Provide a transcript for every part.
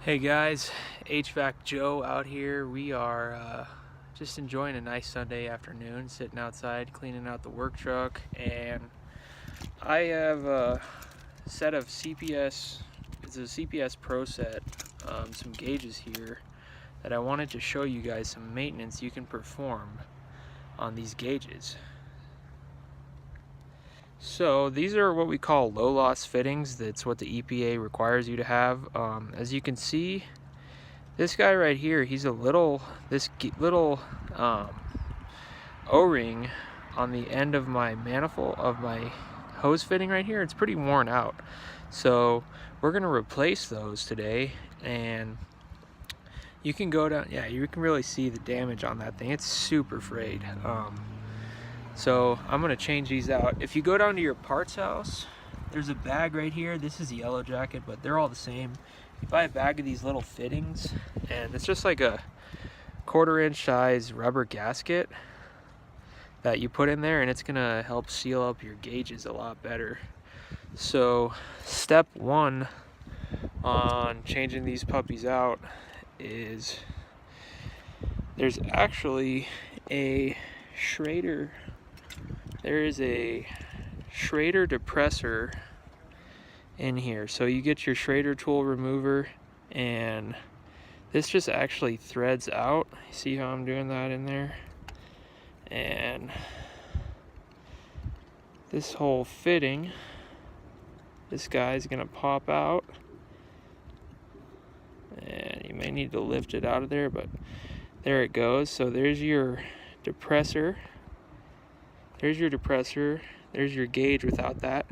Hey guys, HVAC Joe out here. We are just enjoying a nice Sunday afternoon, sitting outside cleaning out the work truck, and I have a set of CPS, it's a CPS Pro set, some gauges here that I wanted to show you guys some maintenance you can perform on these gauges. So these are what we call low loss fittings. That's what the EPA requires you to have. As you can see, this guy right here, he's this little O-ring on the end of my manifold of my hose fitting right here. It's pretty worn out, so we're gonna replace those today. And you can go down, yeah, you can really see the damage on that thing. It's super frayed. So I'm gonna change these out. If you go down to your parts house, there's a bag right here. This is Yellow Jacket, but they're all the same. You buy a bag of these little fittings, and it's just like a 1/4-inch size rubber gasket that you put in there, and it's gonna help seal up your gauges a lot better. So step one on changing these puppies out is there's actually a Schrader. There is a Schrader depressor in here. So you get your Schrader tool remover, and this just actually threads out. See how I'm doing that in there? And this whole fitting, this guy's gonna pop out, and you may need to lift it out of there, but there it goes. So there's your depressor. There's your depressor. There's your gauge without that.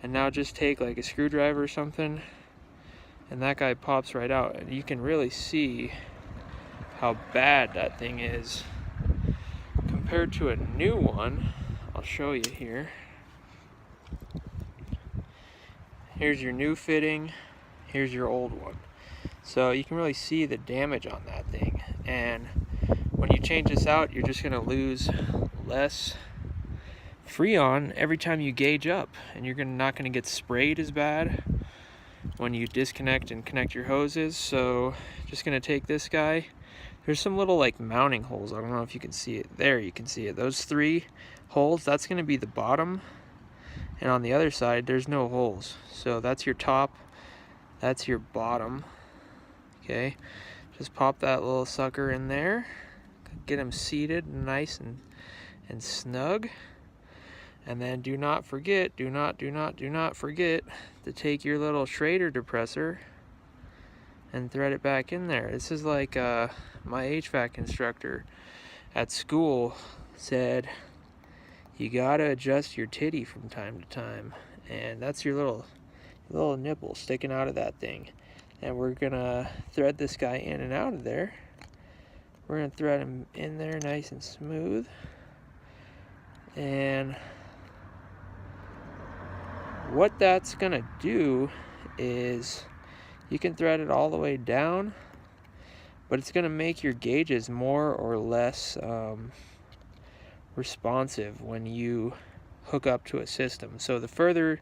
And now just take like a screwdriver or something, and that guy pops right out. And you can really see how bad that thing is compared to a new one. I'll show you here. Here's your new fitting. Here's your old one. So you can really see the damage on that thing. And when you change this out, you're just gonna lose less Freon every time you gauge up, and you're not going to get sprayed as bad when you disconnect and connect your hoses. So just going to take this guy. There's some little like mounting holes. I don't know if you can see it. There, you can see it. Those 3 holes, that's going to be the bottom, and on the other side there's no holes. So that's your top, that's your bottom. Okay, just pop that little sucker in there, get them seated nice and snug. And then do not forget to take your little Schrader depressor and thread it back in there. This is like my HVAC instructor at school said, you gotta adjust your titty from time to time. And that's your little nipple sticking out of that thing. And we're gonna thread this guy in and out of there. We're gonna thread him in there nice and smooth. And what that's gonna do is you can thread it all the way down, but it's gonna make your gauges more or less responsive when you hook up to a system. So the further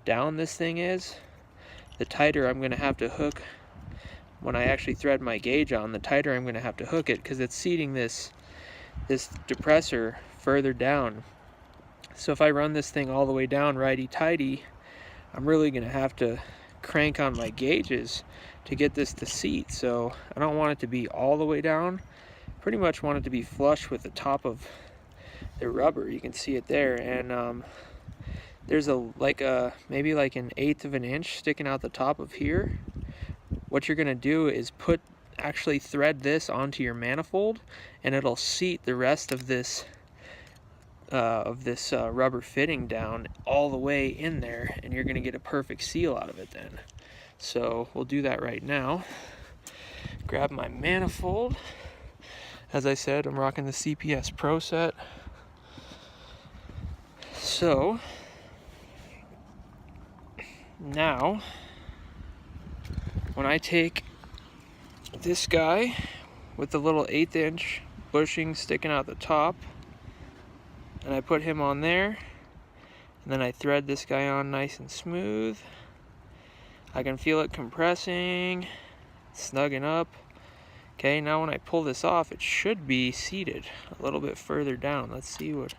down this thing is, the tighter I'm gonna have to hook. When I actually thread my gauge on, the tighter I'm gonna have to hook it, because it's seating this depressor further down. So if I run this thing all the way down righty-tighty, I'm really going to have to crank on my gauges to get this to seat. So I don't want it to be all the way down. Pretty much want it to be flush with the top of the rubber. You can see it there. And there's maybe like an 1/8 of an inch sticking out the top of here. What you're going to do is actually thread this onto your manifold, and it'll seat the rest of this rubber fitting down all the way in there, and you're going to get a perfect seal out of it then. So we'll do that right now. Grab my manifold. As I said, I'm rocking the CPS Pro set. So now when I take this guy with the little 1/8 inch bushing sticking out the top, and I put him on there, and then I thread this guy on nice and smooth. I can feel it compressing, snugging up. Okay, now when I pull this off, it should be seated a little bit further down. Let's see what,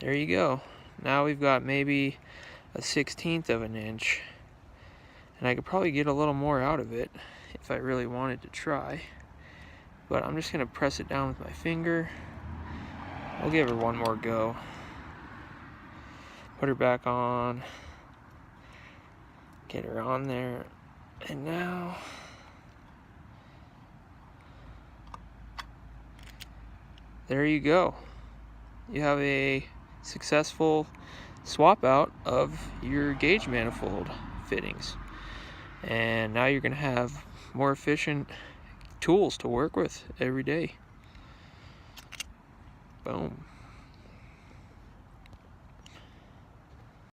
there you go. Now we've got maybe a 1/16 of an inch. And I could probably get a little more out of it if I really wanted to try. But I'm just gonna press it down with my finger. We'll give her one more go. Put her back on. Get her on there. And now, there you go. You have a successful swap out of your gauge manifold fittings. And now you're going to have more efficient tools to work with every day. Boom.